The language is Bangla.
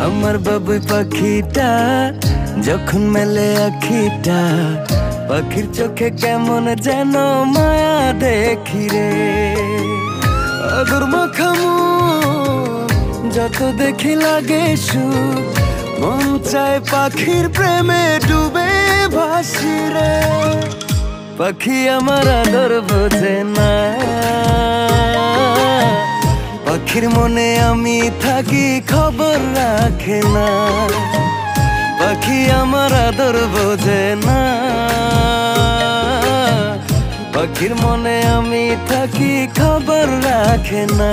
আমার বাবুই পাখিটা যখন মেলে আখিটা, পাখির চোখে কেমন যেন মায়া দেখি রে। আদর মাখামু যত দেখি লাগে সুখ, মন চায় পাখির প্রেমে ডুবে ভাসি রে। পাখি আমার আদর বোঝে না, পাখির মনে আমি থাকি খবর রাখে না। পাখি আমার আদর বোঝে না, পাখির মনে আমি থাকি খবর রাখে না।